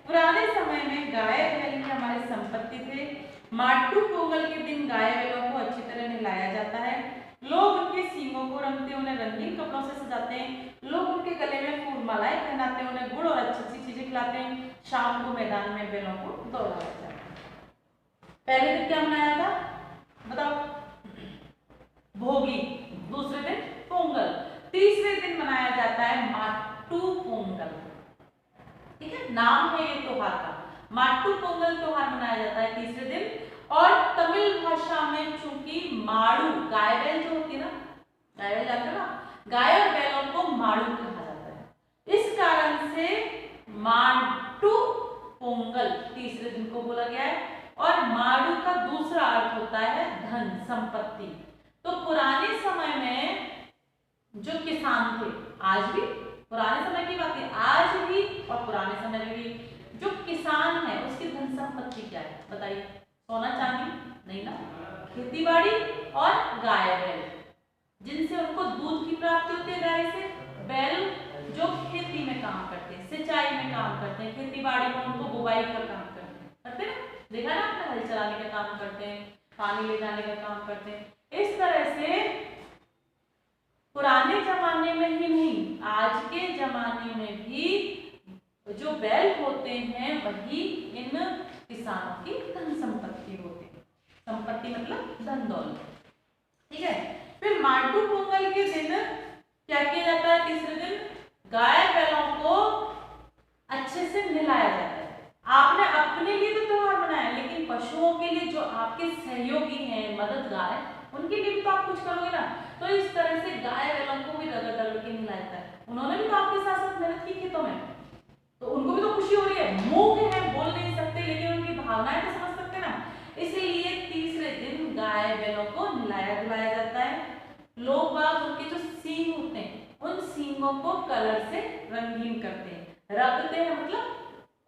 पुराने समय में गाय बैल ही हमारी संपत्ति थे। माट्टू पोंगल के दिन गाय बैलों को अच्छी तरह नहलाया जाता है। लोग उनके सींगों को रंगते, उन्हें रंगीन कपड़ों से सजाते हैं। लोग उनके गले में फूल मालाएं पहनाते हैं, उन्हें गुड़ और अच्छी अच्छी चीजें खिलाते हैं। शाम को मैदान में बैलों को दौड़ाया जाता है। पहले दिन क्या मनाया था बताओ? भोगी। दूसरे दिन पोंगल। तीसरे दिन मनाया जाता है माट्टू पोंगल। ठीक है, नाम है ये त्योहार का। माट्टू पोंगल त्योहार मनाया जाता है तीसरे दिन। और तमिल भाषा में चूंकि माड़ू गाय बैल जो होती है ना, गाय बैल जानते हो ना, गाय और बैलों को माड़ू कहा जाता है। इस कारण से माट्टू पोंगल तीसरे दिन को बोला गया है। और माड़ू का दूसरा अर्थ होता है धन, संपत्ति। तो पुराने समय में जो किसान थे, आज भी पुराने समय की बात है, आज भी और पुराने समय में भी जो किसान है उसकी धन संपत्ति क्या है बताइए? सोना चांदी नहीं ना, खेती बाड़ी और गाय बैल, जिनसे उनको दूध की प्राप्ति होती है गाय से। बैल जो खेती में काम करते हैं, सिंचाई में काम करते हैं, खेती बाड़ी में उनको बुवाई का काम करते हैं, देखा ना आपने, हल चलाने का काम करते हैं, पानी ले जाने का काम करते हैं। इस तरह से पुराने जमाने में ही नहीं, आज के जमाने में भी जो बैल होते हैं वही इन किसानों की धन संपत्ति होती है। संपत्ति मतलब धन दौलत। ठीक है, फिर माट्टू पोंगल के दिन क्या किया जाता है? तीसरे दिन गाय बैलों को अच्छे से नहलाया जाता है। आपने अपने लिए तो त्योहार मनाया, लेकिन पशुओं के लिए जो आपके सहयोगी हैं, मददगार है, उनके लिए भी तो आप कुछ करोगे ना। तो इस तरह से गाय बैलों को भी रगड़ रगड़ के नहलाया जाता है। उन्होंने भी तो आपके साथ साथ मेहनत की खेतों में, तो उनको भी तो खुशी हो रही है। मूंग है, बोल नहीं सकते, लेकिन उनकी भावनाएं तो समझ सकते ना। इसीलिए तीसरे दिन गाय बैलों को नहलाया धुलाया जाता है। लोग बाग उनके जो सींग होते हैं उन सींगों को कलर से रंगीन करते हैं, रंगते हैं मतलब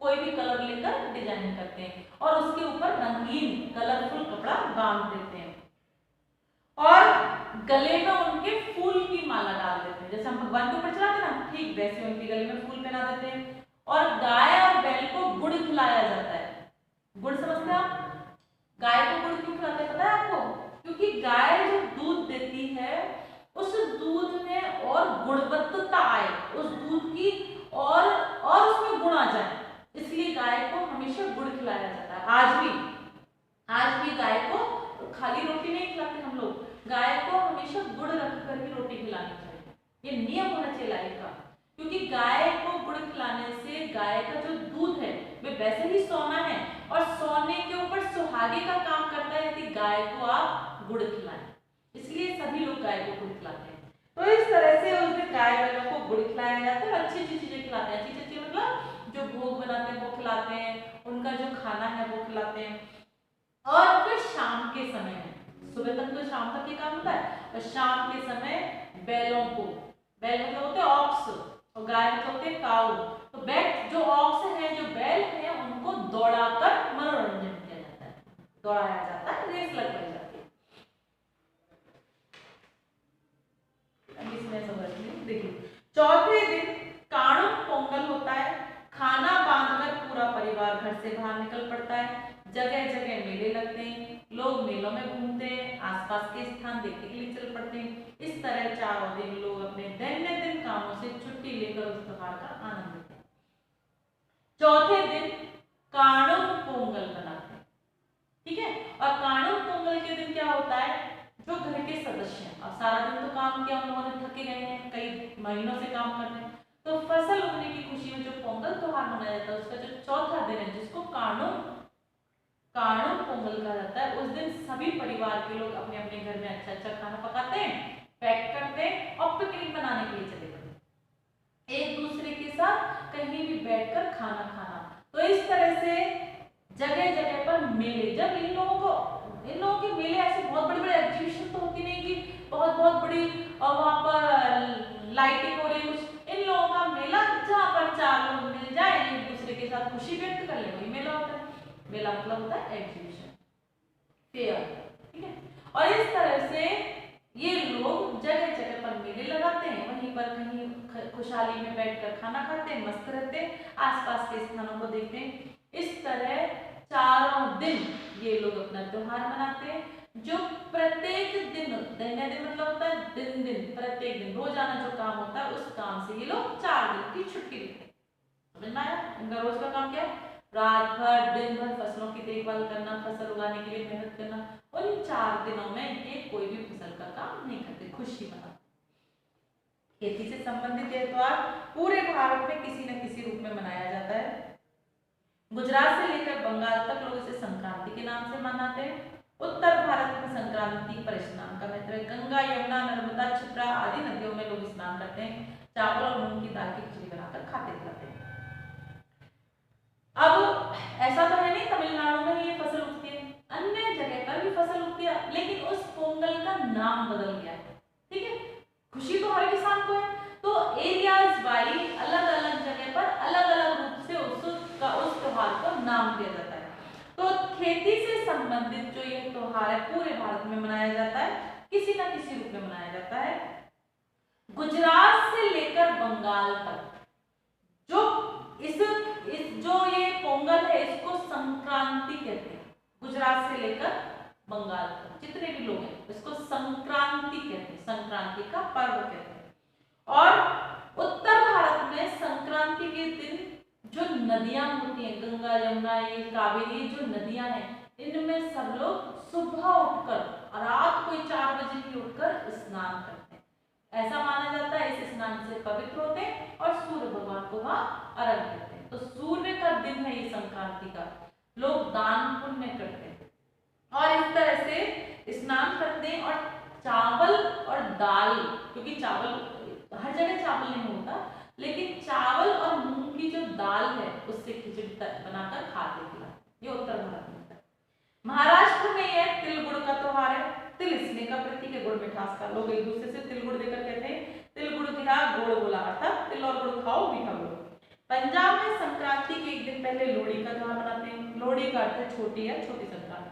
कोई भी कलर लेकर डिजाइन करते हैं और उसके ऊपर रंगीन कलरफुल कपड़ा बांध देते हैं। और गले में उनके फूल की माला डाल देते हैं। जैसे हम भगवान के ऊपर चढ़ाते हैं ना, ठीक वैसे उनके गले में फूल पहना देते हैं। और गाय और बैल को गुड़ खिलाया जाता है। गुड़ समझते हैं आप? गाय को गुड़ क्यों खिलाते हैं पता है आपको? क्योंकि गाय जो दूध देती है उस दूध में और गुणवत्ता आए, उस दूध की और उसमें गुण आ जाए, इसलिए गाय को हमेशा गुड़ खिलाया जाता है। आज भी गाय को खाली रोटी नहीं खिलाते हम लोग, गाय को हमेशा गुड़ रखकर ही रोटी खिलानी चाहिए। ये नियम होना चाहिए लाइफ का, क्योंकि गाय को गुड़ खिलाने से गाय का जो दूध है वे वैसे ही सोना है और सोने के ऊपर सुहागे का काम करता है यदि गाय को आप गुड़ खिलाएं, इसलिए सभी लोग गाय को गुड़ खिलाते हैं। तो इस तरह से उस दिन गाय बैलों को गुड़ खिलाया जाता है, अच्छी अच्छी चीजें खिलाते हैं। अच्छी अच्छी मतलब जो भोग बनाते हैं वो खिलाते हैं, उनका जो खाना है वो खिलाते हैं। और फिर शाम के समय में, सुबह तक तो शाम तक ये काम होता है, और शाम के समय बैलों को, बैल मतलब होते हैं ऑक्स और गाय मतलब होते हैं काऊ, तो बैल जो ऑक्स है, जो बैल है, उनको दौड़ाकर मनोरंजन किया जाता है, दौड़ाया जाता है, रेस लगाई जाती है। इसमें समझ लीजिए, देखिए चौथे दिन काणुम पोंगल होता है। खाना बांधकर पूरा परिवार घर से बाहर निकल पड़ता है। जगह जगह मेले लगते हैं, लोग मेलों में घूमते हैं, आसपास के स्थान देखने के लिए चल पड़ते हैं। इस तरह चारों दिन लोग अपने दैनंदिन कामों से छुट्टी लेकर उस त्योहार का आनंद लेते हैं। चौथे दिन काणुम पोंगल मनाते हैं, ठीक है। और काणुम पोंगल के दिन क्या होता है, जो घर के सदस्य हैं, अब सारा दिन तो काम किया, उन लोगों ने थके गए हैं, कई महीनों से काम कर रहे हैं, तो फसल उगने की खुशी में जो पोंगल त्योहार मनाया जाता है, उसका जो चौथा दिन है जिसको काणुम पोंगल कहा जाता है, उस दिन सभी परिवार के लोग अपने अपने घर में अच्छा अच्छा खाना पकाते हैं, पैक करते हैं और पिकनिक मनाने के लिए चले जाते हैं, एक दूसरे के साथ कहीं भी बैठकर खाना खाना। तो इस तरह से जगह जगह पर मेले, जब इन लोगों के मेले ऐसे बहुत बड़े बड़े एग्जीबिशन तो होती नहीं कि बहुत बहुत बड़ी और वहां पर लाइटिंग हो रही है, इन लोगों का मेला जहाँ पर चार लोग मिल जाए, एक दूसरे के साथ खुशी व्यक्त कर ले, वही मेला होता है। मेला मतलब होता है एग्जीबिशन, फेयर, ठीक है। और इस तरह से ये लोग जगह जगह पर मेले लगाते हैं, वहीं पर कहीं खुशहाली में बैठकर खाना खाते हैं, मस्त रहते हैं, आसपास के स्थानों को देखते हैं। इस तरह चारों दिन ये लोग अपना त्योहार मनाते हैं, जो प्रत्येक दिन, दैनिक मतलब होता है दिन दिन, प्रत्येक दिन रोजाना जो काम होता है उस काम से ये लोग 4 दिन की छुट्टी लेते हैं। समझ में आया? इनका रोज का काम क्या है? रात भर दिन भर फसलों की देखभाल करना, फसल उगाने के लिए मेहनत करना, और इन 4 दिनों में ये कोई भी फसल का काम नहीं करते, खुशी मनाते। खेती से संबंधित यह त्योहार पूरे भारत में किसी न किसी रूप में मनाया जाता है। गुजरात से लेकर बंगाल तक लोग इसे संक्रांति के नाम से मनाते हैं। उत्तर भारत में संक्रांति पर स्नान का महत्व है। गंगा, यमुना, नर्मदा, क्षिप्रा आदि नदियों में लोग स्नान करते हैं, चावल और मूंग की दाल की खिचड़ी बनाकर खाते हैं। अब ऐसा तो है नहीं तमिलनाडु में ये फसल उगती है, अन्य जगह पर भी फसल उगती है, लेकिन उस पोंगल का नाम बदल गया है, ठीक है। खुशी तो हर किसान को है, तो एरियाज वाइज अलग अलग जगह पर अलग अलग रूप से उस त्योहार को नाम दिया जाता है। तो खेती से संबंधित जो ये त्योहार है पूरे भारत में मनाया जाता है, किसी न किसी रूप में मनाया जाता है। गुजरात से लेकर बंगाल तक जो जो ये पोंगल है इसको संक्रांति कहते हैं। गुजरात से लेकर बंगाल तक जितने भी लोग हैं इसको संक्रांति कहते हैं, संक्रांति का पर्व कहते हैं। और उत्तर भारत में संक्रांति के दिन जो नदियां होती हैं, गंगा, यमुना, ये कावेरी, जो नदियां हैं, इनमें सब लोग सुबह उठकर, रात को 4 बजे ही उठकर स्नान करते हैं। ऐसा माना जाता है इस स्नान से पवित्र होते हैं और सूर्य भगवान को वहां अर्घ्य देते हैं। तो सूर्य का दिन है ये संक्रांति का, लोग दान पुण्य करते हैं और इस तरह से स्नान करते हैं। और चावल और दाल, क्योंकि चावल हर जगह चावल नहीं होता, लेकिन चावल और मूंग की जो दाल है उससे खिचड़ी बनाकर खाते हैं, ये उत्तर भारत में होता है। महाराष्ट्र में यह तिल गुड़ का त्योहार है। तिल स्नेह का प्रतीक है, गुड़ मिठास का, लोग एक दूसरे से तिल गुड़ देकर कहते हैं तिल गुड़ गिरा गुड़ बोला, अर्थात तिल और गुड़ खाओ मीठा गुड़। पंजाब में संक्रांति के एक दिन पहले लोहड़ी का त्योहार मनाते हैं। लोहड़ी का अर्थ है छोटी या छोटी संक्रांति।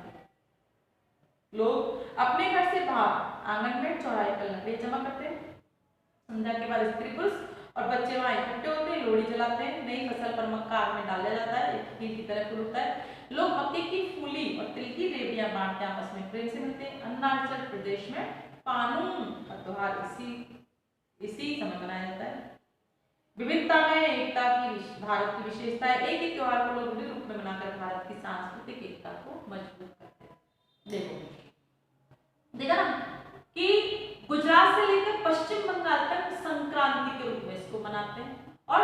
लोग अपने घर से बाहर आंगन में चौराहे पर लकड़ी जमा करते हैं। संध्या के बाद स्त्री पुरुष और बच्चे वहां इकट्ठे होते हैं, लोहड़ी जलाते हैं। नई फसल पर मक्का आग में डाला जाता है, एक खीर की तरह फूलता है। लोग मक्के की फूली और तिल की रेवड़ियां बांटते हैं, आपस में प्रेम से मिलते हैं। अरुणाचल प्रदेश में पानुम का त्योहार इसी समय मनाया जाता है। विविधता में एकता की भारत की विशेषता है। एक ही त्योहार को लोग विभिन्न रूप में मनाकर भारत की सांस्कृतिक एकता को मजबूत करते हैं। देखा ना कि गुजरात से लेकर पश्चिम बंगाल तक संक्रांति के रूप में इसको मनाते हैं, और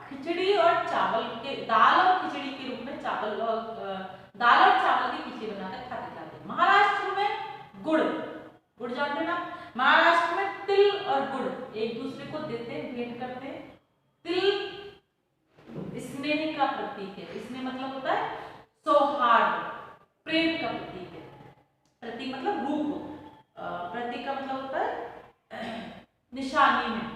खिचड़ी और चावल के दाल और खिचड़ी के रूप में दाल और चावल की खिचड़ी बनाकर खाते जाते हैं। महाराष्ट्र में गुड़ जानते ना, महाराष्ट्र में तिल और गुड़ एक दूसरे को देते हैं, भेंट करते हैं। तिल स्नेह का प्रतीक है, स्नेह मतलब होता है सौहार्द, प्रेम का प्रतीक है। प्रतीक मतलब रूप, प्रतीक का मतलब होता है निशानी में,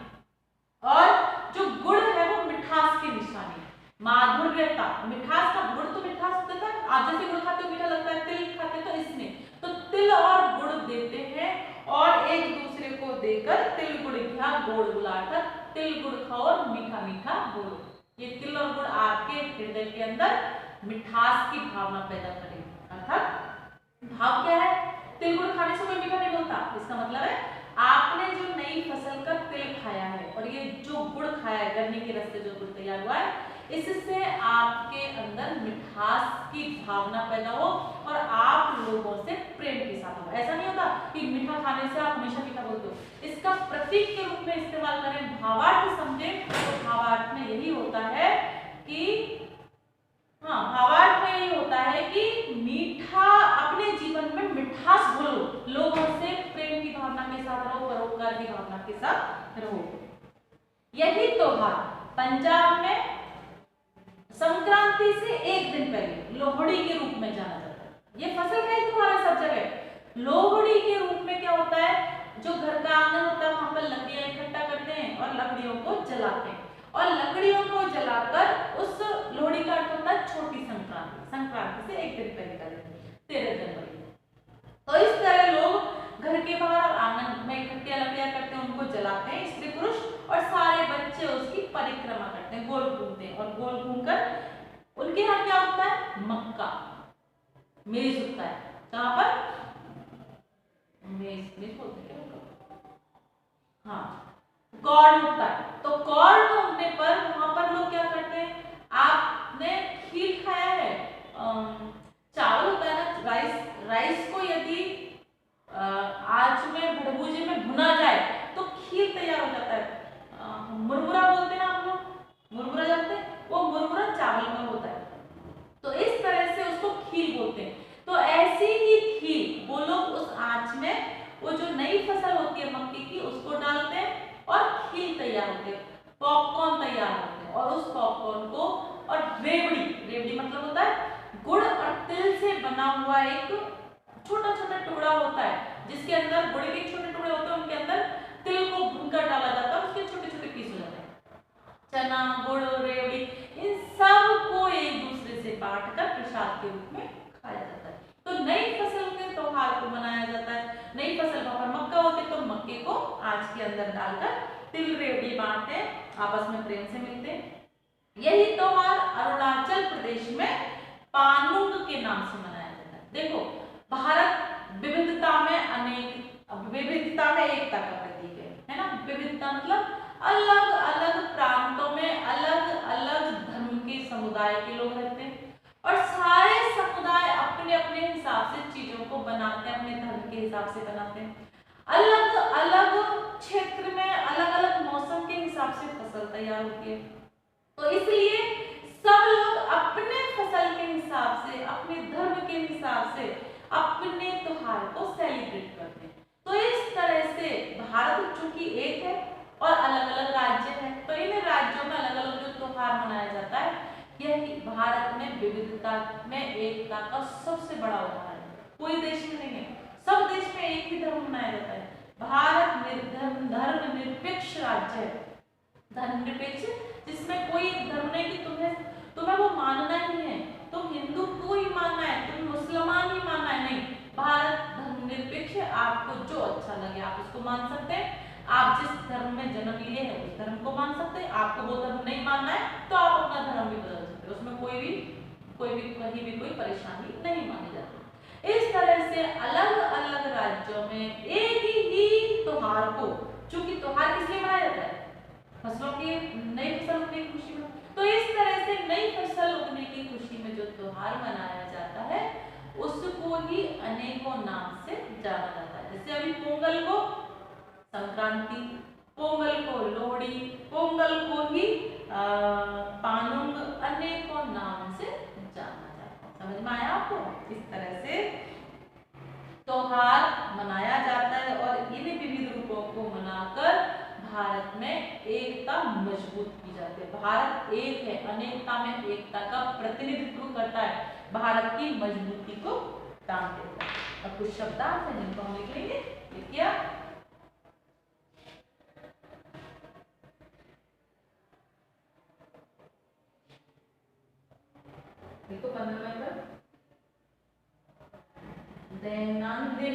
और जो गुड़ है वो मिठास की निशानी है, माधुर्यता। मिठास का गुड़ तो मिठास होता है, आप जैसे गुड़ खाते हो मीठा लगता है, तिल खाते तो इसमें तो तिल और गुड़ देते हैं, और एक दूसरे को देकर तिल गुड़ घिया गोड़ बुलाकर तिल गुड़ खाओ और मीठा मीठा बोलो। ये तिल और गुड़ आपके हृदय के अंदर मिठास की भावना पैदा करेगा। अर्थात भाव क्या है, तिल गुड़ खाने से कोई मीठा नहीं बोलता, इसका मतलब है आपने जो नई फसल का तिल खाया है और ये जो गुड़ खाया है, गन्ने के रस से जो गुड़ तैयार हुआ है, इससे आपके अंदर मिठास की भावना पैदा हो और आप लोगों से प्रेम के साथ हो। ऐसा नहीं होता कि मीठा खाने से आप हमेशा मीठा बोलते हो। इसका प्रतीक के रूप में इस्तेमाल करें, भावार्थ समझे तो भावार्थ में यही होता है कि भावार्थ में यही होता है कि मीठा अपने जीवन में मिठास घोलो, लोगों से प्रेम की भावना के साथ रहो, परोपकार की भावना के साथ रहो। यही त्योहार पंजाब में संक्रांति से एक दिन पहले लोहड़ी के रूप में जाना जाता है। ये फसल का ही त्योहार है सब जगह। लोहड़ी के रूप में क्या होता है, जो घर का आंगन होता है वहां पर लकड़ियां इकट्ठा करते हैं और लकड़ियों को जलाते हैं, और लकड़ियों को जलाकर उस लोहड़ी का अर्थ होता है छोटी संक्रांति, संक्रांति से एक दिन पहले का दिन 13 जनवरी। तो इस तरह लोग घर के बाहर आंगन में इकट्ठे लकड़ियां करते हैं, उनको जलाते हैं स्त्री पुरुष, और सारे बच्चे उसकी परिक्रमा करते हैं, गोल घूमते हैं, और गोल घूमकर उनके यहाँ क्या होता है, मक्का मेज होता है, जहां पर मेज बोलते हैं, कॉर्न होता है। तो कॉर्न होने पर वहां पर लोग क्या करते हैं, आपने खीर खाया है, चावल होता है ना, राइस को यदि आंच में भड़बूजे में भुना जाए तो खीर तैयार हो जाता है। मुरमुरा बोलते हैं आप लोग, मुरमुरा जानते हैं, वो मुरमुरा चावल में होता है, तो इस तरह से उसको खीर बोलते हैं। तो ऐसी ही खीर वो लोग उस आंच में वो जो नई फसल होती है मक्के की उसको डालते हैं और खीर तैयार होते हैं, पॉपकॉर्न तैयार होते हैं, और उस पॉपकॉर्न को, और रेवड़ी मतलब होता है गुड़ और तिल से बना हुआ एक छोटा छोटा टुकड़ा होता है, जिसके अंदर गुड़ के छोटे टुकड़े होते हैं, उनके अंदर तिल को भूनकर डाला जाता है, उसके छोटे छोटे पीस हो जाते हैं। चना, गुड़, रेवड़ी, इन सब को एक दूसरे से बांटकर प्रसाद के रूप में खाया जाता है। तो नई फसल के त्योहार को मनाया जाता है। नई फसल वहां पर मक्का होती है तो मक्के को आंच के अंदर डालकर तिल रेवड़ी बांटते हैं, आपस में प्रेम से मिलते हैं। यही त्योहार अरुणाचल प्रदेश में पानुंग के नाम से मनाया जाता है। देखो, भारत विविधता में एकता का प्रतीक है ना। विविधता मतलब अलग अलग प्रांतों में अलग अलग धर्म के समुदाय के लोग रहते हैं, और सारे समुदाय अपने अपने हिसाब से चीजों को बनाते हैं, अपने धर्म के हिसाब से बनाते हैं। अलग अलग क्षेत्र में अलग अलग मौसम के हिसाब से फसल तैयार होती है, तो इसलिए सब लोग अपने फसल के हिसाब से, अपने धर्म के हिसाब से अपने त्योहार को सेलिब्रेट करते हैं। तो इस तरह से भारत चूंकि एक है और अलग अलग राज्य है, तो इन राज्यों में अलग अलग जो त्योहार मनाया जाता है, यही भारत में विविधता में एकता का सबसे बड़ा उदाहरण है। कोई देश में नहीं है, सब देश में एक ही धर्म मनाया जाता है। भारत धर्मनिरपेक्ष राज्य है, धर्मनिरपेक्ष, जिसमें कोई धर्म नहीं कि तुम्हें वो मानना ही है, तुम हिंदू को ही मानना है, तुम मुसलमान ही मानना है, नहीं, भारत धर्म को मान सकते हैं, आपको वो धर्म नहीं मानना है तो आप अपना धर्म भी बदल सकते हो, उसमें कोई भी कहीं भी कोई परेशानी नहीं मानी जाती। इस तरह से अलग अलग राज्यों में एक ही त्योहार को, चूंकि त्योहार किस लिए मनाया जाता है, फसलों की नई फसल उगने की खुशी में, तो इस तरह से नई फसल उगने की खुशी में जो त्योहार मनाया जाता है उसको ही अनेकों नाम से जाना जाता है। जैसे अभी पोंगल को संक्रांति, पोंगल को लोहड़ी, पोंगल को ही पानुंग, अनेकों नाम से जाना जाता है। समझ में आया आपको? इस तरह से त्योहार मनाया जाता है और इन विविध रूपों को मनाकर भारत में एकता मजबूत की जाती है। भारत एक है, अनेकता में एकता का प्रतिनिधित्व करता है, भारत की मजबूती को दान देता है। अब कुछ शब्दार्थ हैं जिनको हम लिख लेंगे। लिखिए देखो 15 नंबर दैनंदिन।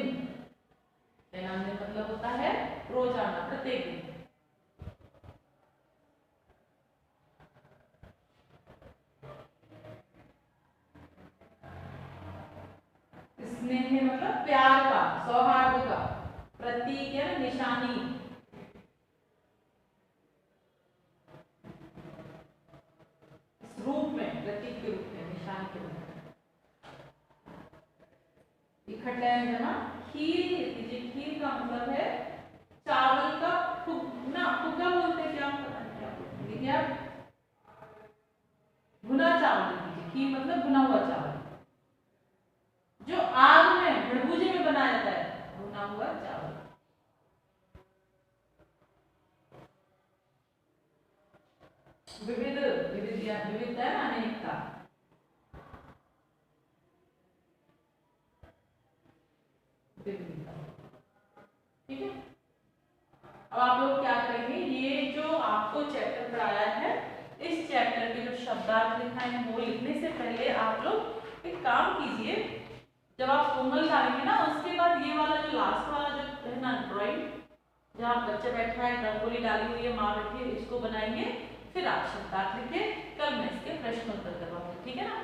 दैनंदिन मतलब होता है रोजाना, प्रत्येक दिन। स्नेह मतलब प्यार का, सौहार्द का प्रतीक है, निशानी। इस रूप में, प्रतीक के रूप में, निशान के रूप में। इकट्ठा जमा खीर। खीर का मतलब है चावल का फुगना। फुगा बोलते हैं क्या, पता नहीं क्या बोलते हैं, भुना चावल। खीर मतलब भुना हुआ चावल जो आग में, भड़बूजे में बनाया जाता है, भुना हुआ चावल। विविध, विविधता है, अनेकता। ठीक है, अब आप लोग क्या करेंगे, ये जो आपको चैप्टर पढ़ाया है, इस चैप्टर के जो शब्दार्थ लिखा है वो लिखने से पहले आप लोग एक काम कीजिए। जब आप पोंगल डालेंगे ना, उसके बाद ये वाला जो लास्ट वाला जो है ना ड्राइंग, जहाँ बच्चा बैठा है, रंगोली डाली हुई है, माँ बैठी है, इसको बनाएंगे, फिर आप शब्दार्थ लिखे। कल मैं इसके प्रश्न उत्तर करवाऊंगी, ठीक है ना।